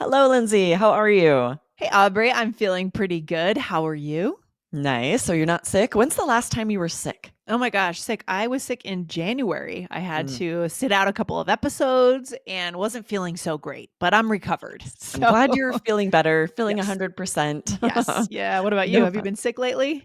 Hello, Lindsay. How are you? Hey, Aubrey, I'm feeling pretty good. How are you? Nice. So you're not sick? When's the last time you were sick? Oh my gosh, sick. I was sick in January. I had Mm, to sit out a couple of episodes and wasn't feeling so great, but I'm recovered. I'm So, glad you're feeling better, feeling yes. 100%. Yes. Yeah. What about you? No Have you fun. been sick lately?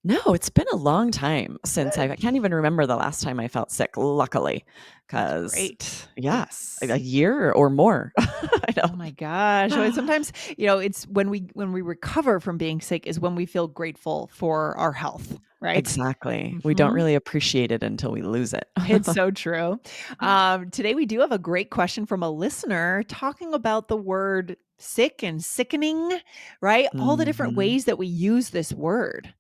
No, it's been a long time since I Good. can't even remember the last time I felt sick, luckily. That's Because, great. yeah, a Yes. year or more. I Oh my gosh. Well, know. sometimes, it's when we recover from being sick is when we feel grateful for our health, right? Exactly. We don't Mhm. really appreciate it until we lose it. It's so true. Today, we do have a great question from a listener talking about the word sick and sickening, right? All the different Mhm. ways that we use this word.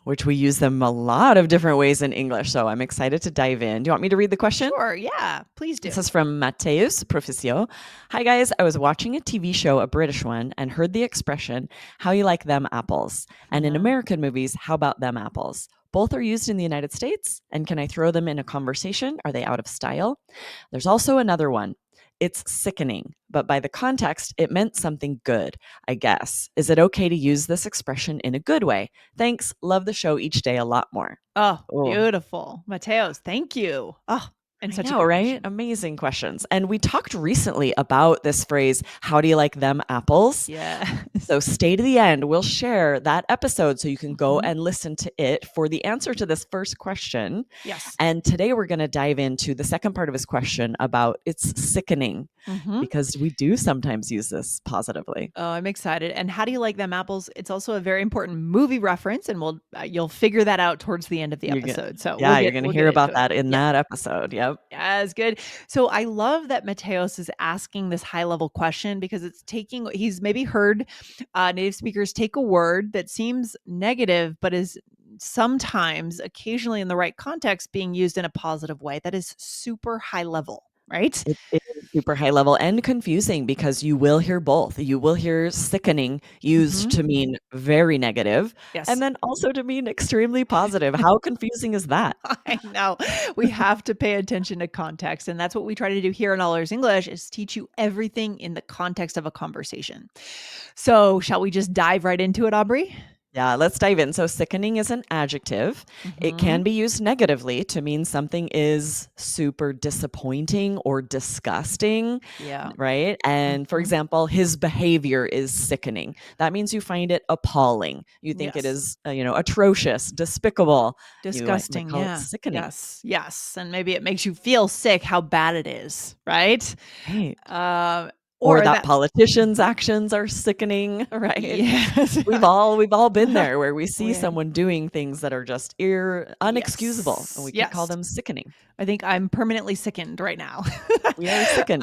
Which we use them a lot of different ways in English. So I'm excited to dive in. Do you want me to read the question? Sure. Yeah. Please This do. is from Mateus Proficio. Hi, guys. I was watching a TV show, a British one, and heard the expression, how you like them apples. And in Mhm. American movies, how about them apples? Both are used in the United States. And can I throw them in a conversation? Are they out of style? There's also another one. It's sickening, but by the context, it meant something good, I guess. Is it okay to use this expression in a good way? Thanks. Love the show each day a lot more. Oh, Oh, beautiful. Mateos, thank you. Oh, and I such a know, good right? question. Amazing questions. And we talked recently about this phrase, how do you like them apples? Yes. So stay to the end. We'll share that episode so you can go Mhm. and listen to it for the answer to this first question. Yes. And today we're going to dive into the second part of his question about it's sickening Mhm. because we do sometimes use this positively. Oh, I'm excited. And how do you like them apples? It's also a very important movie reference, and you'll figure that out towards the end of the You're gonna, episode. So we'll yeah, you're get going to we'll hear get about into it. that in Yeah. that episode. Yep. Yeah, it's good. So I love that Mateos is asking this high level question because he's maybe heard native speakers take a word that seems negative, but is sometimes, occasionally in the right context, being used in a positive way. That is super high level, right? It is super high level and confusing because you will hear both. You will hear sickening used Hmm. to mean very negative and Yes. then also to mean extremely positive. How confusing is that? I know. We have to pay attention to context. And that's what we try to do here in All Ears English is teach you everything in the context of a conversation. So shall we just dive right into it, Aubrey? Yeah, let's dive in. So, sickening is an adjective. It Hmm. can be used negatively to mean something is super disappointing or disgusting, Yeah. right? And for Hmm. example, his behavior is sickening. That means you find it appalling. You think it Yes. is, atrocious, despicable. You might Disgusting. call it Yeah. sickening. Yes. Yes. And maybe it makes you feel sick how bad it is, right? Right. Uh, Or or that that. politician's actions are sickening, right? Yes. We've all been there where we see we, someone doing things that are just unexcusable and yes. we could call Yes. them sickening. I think I'm permanently sickened right now We are sickened.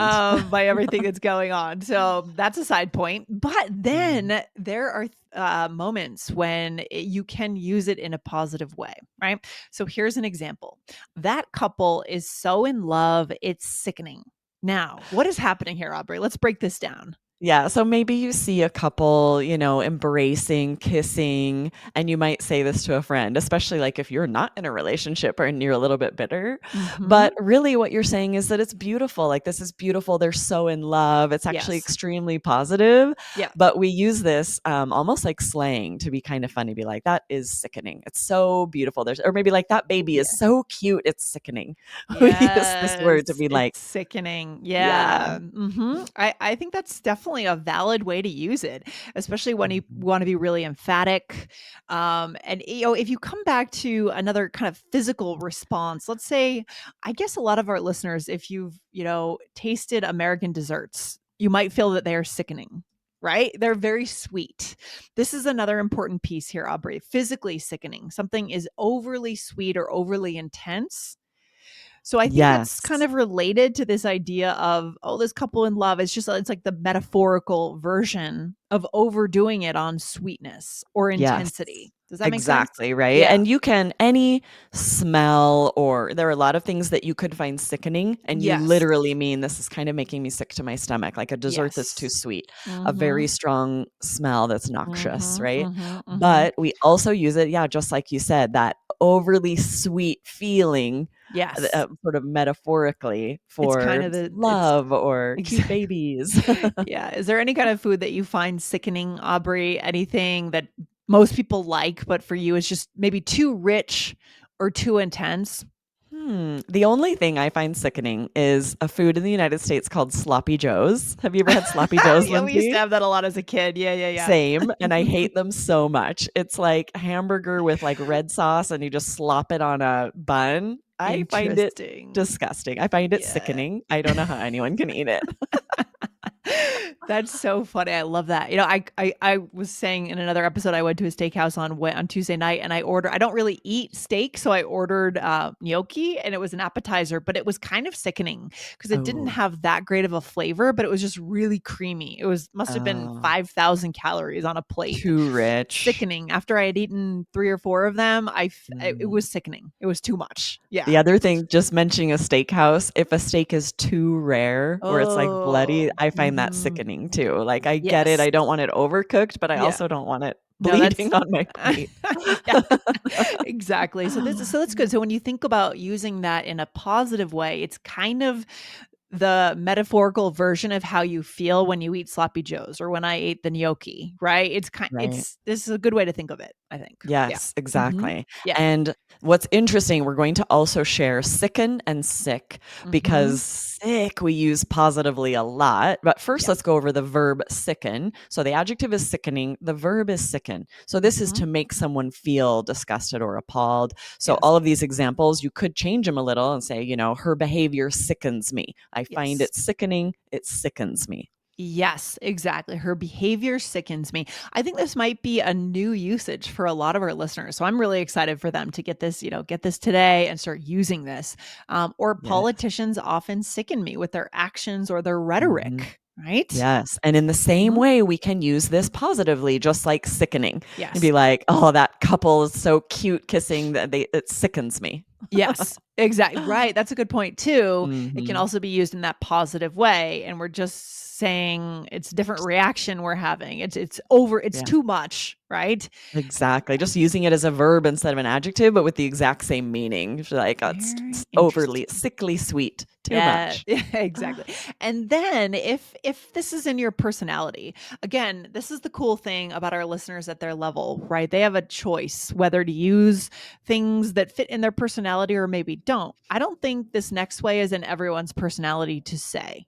by everything that's going on. So that's a side point. But Mm. then there are moments when you can use it in a positive way, right? So here's an example. That couple is so in love, it's sickening. Now, what is happening here, Aubrey? Let's break this down. Yeah, so maybe you see a couple, embracing, kissing, and you might say this to a friend, especially like if you're not in a relationship or and you're a little bit bitter. Hmm. But really, what you're saying is that it's beautiful. Like, this is beautiful. They're so in love. It's actually Yes. extremely positive. Yeah. But we use this almost like slang to be kind of funny, be like, that is sickening. It's so beautiful. Or maybe like, that baby is Yeah. so cute. It's sickening. We use this word to Yes, be it's like, sickening. yeah. Yeah. I think that's definitely a valid way to use it, especially when you Mhm. want to be really emphatic. And if you come back to another kind of physical response, let's say, I guess a lot of our listeners, if you've, tasted American desserts, you might feel that they are sickening. Right? They're very sweet. This is another important piece here, Aubrey. Physically sickening. Something is overly sweet or overly intense, so I think that's kind Yes. of related to this idea of, oh, this couple in love. It's like the metaphorical version of overdoing it on sweetness or Yes. intensity. Does that make sense? Exactly, right? Yeah. And you can any smell or there are a lot of things that you could find sickening and you Yes. literally mean this is kind of making me sick to my stomach, like a dessert that's too Yes. sweet, a very Mhm. strong smell that's noxious, Mhm. right? Mhm. Mhm. But we also use it, yeah, just like you said, that overly sweet feeling Yes. sort of metaphorically It's kind for of it's love or cute exactly. babies. Yeah. Is there any kind of food that you find sickening, Aubrey? Anything that most people like, but for you is just maybe too rich or too intense? The only thing I find sickening is a food in the United States called sloppy joes. Have you ever had sloppy joes, Yeah, we used to Lindsay? have that a lot as a kid. Yeah, yeah, Same, and I yeah. hate them so much. It's like hamburger with like red sauce and you just slop it on a bun. I find it Interesting. disgusting. I find it Yeah. sickening. I don't know how anyone can eat it. That's so funny. I love that. You know, I was saying in another episode I went to a steakhouse on Tuesday night and I don't really eat steak, so I ordered gnocchi and it was an appetizer, but it was kind of sickening because it didn't Oh, have that great of a flavor, but it was just really creamy. It was must have been oh, 5,000 calories on a plate. too rich. Sickening. After I had eaten 3 or 4 of them, it Mm. was sickening. It was too much. The Yeah. other thing, just mentioning a steakhouse, if a steak is too rare or it's like bloody, Oh. I find that Mhm. sickening too. Like I get it, Yes. I don't want it overcooked, but I Yeah. also don't want it No, that's bleeding on my plate. yeah, exactly. So that's good. So when you think about using that in a positive way, it's kind of the metaphorical version of how you feel when you eat sloppy joes or when I ate the gnocchi, right? Right. It's this is a good way to think of it, I think. Yeah. Yes, Mhm. exactly. Yeah. And what's interesting, we're going to also share sicken and sick because Mhm. sick we use positively a lot. But first, Yeah. let's go over the verb sicken. So the adjective is sickening, the verb is sicken. So this is Mhm. to make someone feel disgusted or appalled. So Yes. all of these examples, you could change them a little and say, her behavior sickens me. I find Yes. it sickening, it sickens me. Yes, exactly. Her behavior sickens me. I think this might be a new usage for a lot of our listeners. So I'm really excited for them to get this, get this today and start using this. Or Yeah. politicians often sicken me with their actions or their Mhm. rhetoric, right? Yes, and in the same Mhm. way, we can use this positively, just like sickening, and Yes. be like, "Oh, that couple is so cute kissing that it sickens me." Yes, exactly. Right. That's a good point too. It can Mhm. also be used in that positive way. And we're just saying it's a different reaction we're having. It's Yeah, too much, right? exactly. Just using it as a verb instead of an adjective, but with the exact same meaning. It's like, it's Very overly interesting. sickly sweet, too Yeah, much. yeah, exactly. And then if this is in your personality, again, this is the cool thing about our listeners at their level, right? They have a choice whether to use things that fit in their personality or maybe don't. I don't think this next way is in everyone's personality to say.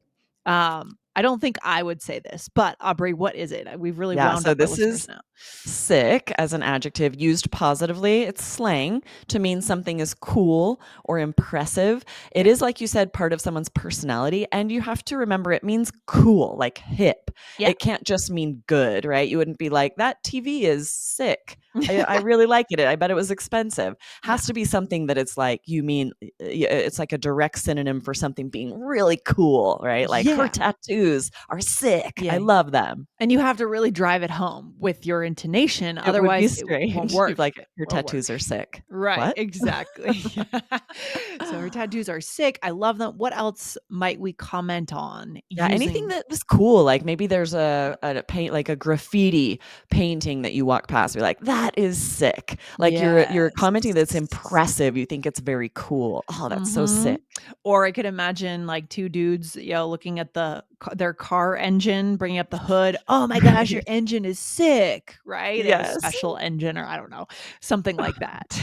I don't think I would say this, but Aubrey, what is it? We've really Yeah, wound so up our this listeners is now. sick as an adjective used positively. It's slang to mean something is cool or impressive. It Yeah. is, like you said, part of someone's personality. And you have to remember it means cool, like hip. Yeah. It can't just mean good, right? You wouldn't be like, that TV is sick. I really like it. I bet it was expensive. Yeah. Has to be something that it's like, you mean, it's like a direct synonym for something being really cool, right? Like her Yeah. tattoos are sick. I Yeah. love them. And you have to really drive it home with your intonation, It would be otherwise it won't strange. You'd be work. like, It "Your won't tattoos work. are sick." Right, "What?" exactly. So her tattoos are sick, I love them. What else might we comment on Yeah, anything using that was cool, like maybe there's a paint like a graffiti painting that you walk past, you're like, "That is sick." Like you're Yes. commenting that's impressive, you think it's very cool. "Oh, that's so sick." Mhm. Or I could imagine, like, 2 dudes, looking at their car engine, bringing up the hood, "Oh my gosh, your Right. engine is sick," right? They have a Yes. special engine or I don't know, something like that.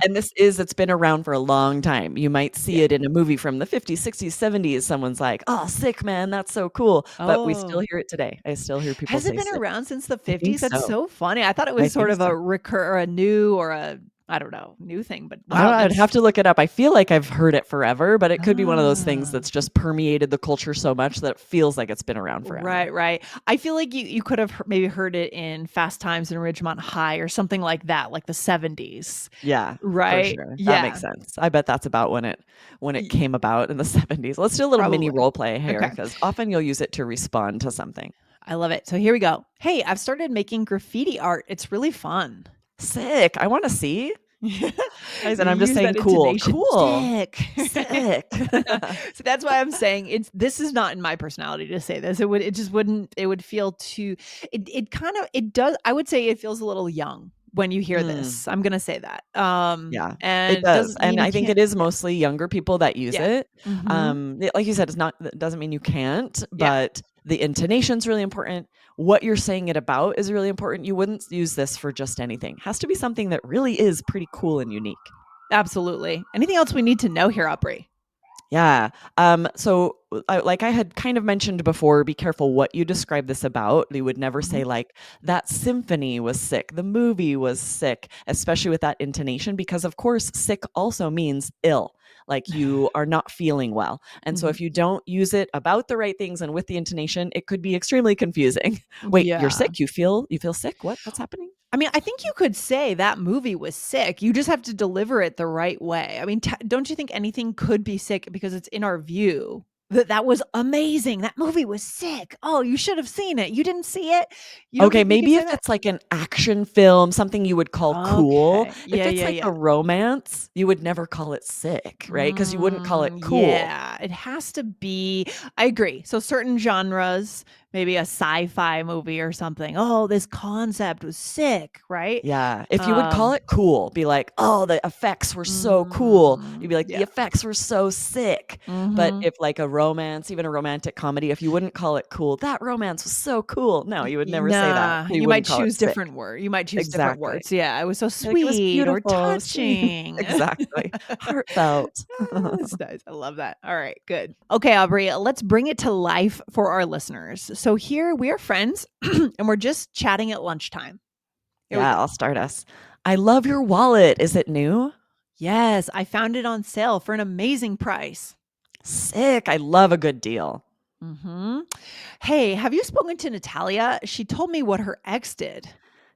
And it's been around for a long time. You might see Yeah. it in a movie from the '50s, '60s, '70s. Someone's like, "Oh, sick, man. That's so cool." But we still Oh. hear it today. I still hear people Has it say been sick. around since the I think 50s? That's so. so funny. I thought it I was sort think of so. or a new or a I don't know, new thing, but I don't wow, know, I'd that's have to look it up. I feel like I've heard it forever, but it could be one of those things ah, that's just permeated the culture so much that it feels like it's been around forever. right, right. I feel like you could have maybe heard it in Fast Times in Ridgemont High or something like that, like the 70s, Yeah, for right? sure. That makes Yeah. sense. I bet that's about when it Y came about in the '70s. Let's do a little mini Probably. role play here Okay. because often you'll use it to respond to something. I love it. So here we go. "Hey, I've started making graffiti art. It's really fun." "Sick, I wanna see." You And I'm just use saying, that "Cool, intonation. cool, Sick. sick." So that's why I'm saying this is not in my personality to say this. It just wouldn't it would feel too it kind of it does I would say it feels a little young, when you hear Mm. this. I'm gonna say that. Yeah, it And it does, doesn't mean and you I think can't. it is Yeah. mostly younger people that use Yeah. it. Mhm. Like you said, it's not that doesn't mean you can't, Yeah. but the intonation's really important. What you're saying it about is really important. You wouldn't use this for just anything. Has to be something that really is pretty cool and unique. Absolutely. Anything else we need to know here, Aubrey? Yeah. So, like I had kind of mentioned before, be careful what you describe this about. You would never Mhm. say, like, that symphony was sick, the movie was sick, especially with that intonation, because of course, sick also means ill, like you are not feeling well. And so, Mhm. if you don't use it about the right things and with the intonation, it could be extremely confusing. Wait, you're Yeah. sick? You feel sick? What's happening? I mean, I think you could say that movie was sick. You just have to deliver it the right way. I mean, don't you think anything could be sick because it's in our view that that was amazing. That movie was sick. Oh, you should have seen it. You didn't see it. You don't Okay, think we could maybe say if that? it's like an action film, something you would call cool. Okay. If Yeah, it's yeah, like a yeah. romance, you would never call it sick, right? Because you wouldn't call it cool. Yeah, it has to be. I agree. So certain genres, maybe a sci-fi movie or something. Oh, this concept was sick, right? Yeah. If you would call Um, it cool, be like, "Oh, the effects were so cool." You'd be like, "The yeah. effects were so sick." But Mhm. if like a romance, even a romantic comedy, if you wouldn't call it cool, "That romance was so cool." No, you would never say that. Nah, So you you might wouldn't call it choose sick. different word. You might choose different Exactly. words. Yeah, it was so Like, "It was sweet or beautiful, sweet." touching. Exactly. Heartfelt. That's nice. I love that. All right, good. Okay, Aubrey, let's bring it to life for our listeners. So here we are friends and we're just chatting at lunchtime. Here we Yeah, go. I'll start us. "I love your wallet. Is it new?" Yes, I found it on sale for an amazing price. "Sick. I love a good deal." Mhm. Hey, have you spoken to Natalia? She told me what her ex did.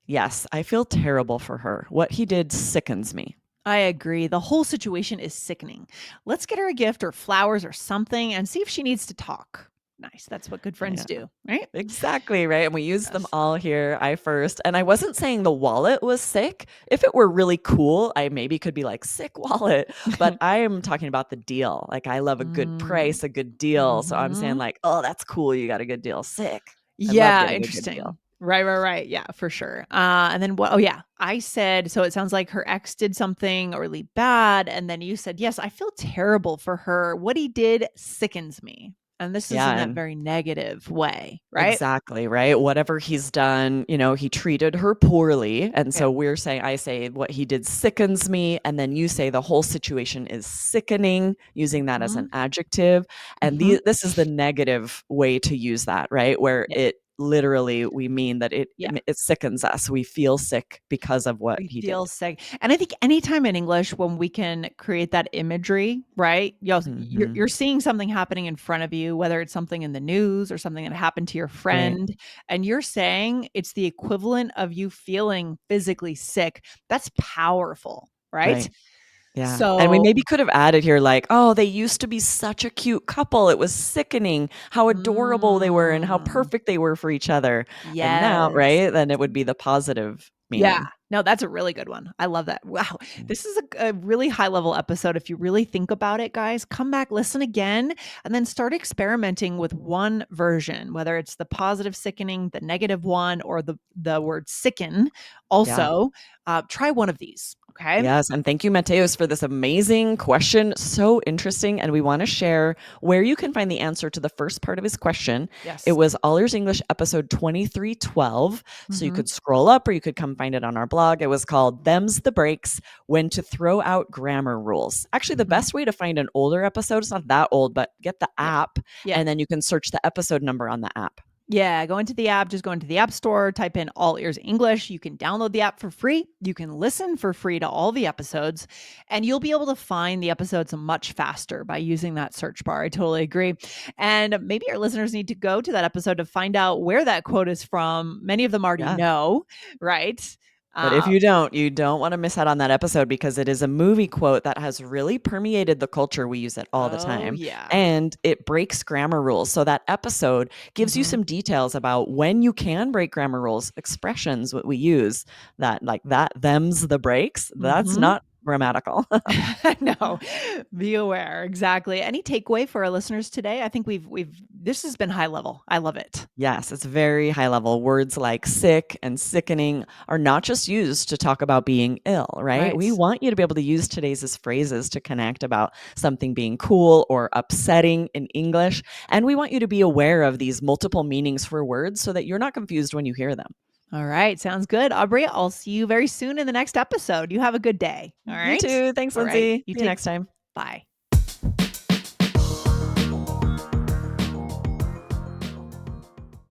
"Yes, I feel terrible for her. What he did sickens me." I agree. The whole situation is sickening. Let's get her a gift or flowers or something and see if she needs to talk. Nice. That's what good friends Yeah, do, right? exactly, right, and we use them Yes. all here, I first and I wasn't saying the wallet was sick. If it were really cool, I maybe could be like, "Sick wallet," but I am talking about the deal. Like, I love a good Mm. price, a good deal, so I'm saying Mhm. like, "Oh, that's cool, you got a good deal. Sick. I love Yeah, getting a good deal." interesting. Right, right, right. Yeah, for sure. And then what? Oh, yeah. I said, so it sounds like her ex did something really bad. And then you said, yes, I feel terrible for her. What he did sickens me. And this is Yeah, in that and very negative way, right? exactly, right? Whatever he's done, he treated her poorly. And Yeah. so I say what he did sickens me. And then you say the whole situation is sickening, using that as an Mhm. adjective. And Mhm. this is the negative way to use that, right? Where Yeah. it literally, we mean that Yeah. it sickens us. We feel sick because of what We he feel did. sick. And I think anytime in English when we can create that imagery, right? Hmm. You're seeing something happening in front of you, whether it's something in the news or something that happened to your Right. friend, and you're saying it's the equivalent of you feeling physically sick. That's powerful, right? Right. Yeah, and we So, maybe could have added here like, "Oh, they used to be such a cute couple. It was sickening how adorable they were and how mm, perfect they were for each other." And now, yes. right? Then it would be the positive Yeah. meaning. No, that's a really good one. I love that. Wow. Mm. This is a really high level episode. If you really think about it, guys, come back, listen again, and then start experimenting with one version, whether it's the positive sickening, the negative one, or the word sicken. Yeah. Also, try one of these. Okay. Yes, and thank you, Mateos, for this amazing question. So interesting. And we want to share where you can find the answer to the first part of his question. It Yes. was All Ears English episode 2312. So you Hmm. could scroll up or you could come find it on our blog. It was called Them's the Breaks: When to Throw Out Grammar Rules. Actually, the Hmm. best way to find an older episode, it's not that old, but get the Yeah. app Yeah. and then you can search the episode number on the app. Yeah, go into the app, just go into the App Store, type in All Ears English. You can download the app for free. You can listen for free to all the episodes, and you'll be able to find the episodes much faster by using that search bar. I totally agree. And maybe our listeners need to go to that episode to find out where that quote is from. Many of them already Yeah. know, right? But if Uh, you don't want to miss out on that episode because it is a movie quote that has really permeated the culture. We use it all the oh, time yeah. and it breaks grammar rules. So that episode gives you Hmm. some details about when you can break grammar rules, expressions, what we use that like that, them's the breaks. That's Hmm. not grammatical. No, be aware. Exactly. Any takeaway for our listeners today? I think we've this has been high level. I love it. Yes, it's very high level. Words like sick and sickening are not just used to talk about being ill, right? We Right. want you to be able to use today's as phrases to connect about something being cool or upsetting in English. And we want you to be aware of these multiple meanings for words so that you're not confused when you hear them. All right. Sounds good. Aubrey, I'll see you very soon in the next episode. You have a good day. All You right. too. Thanks, All right. Lindsay. You See you take next time. bye.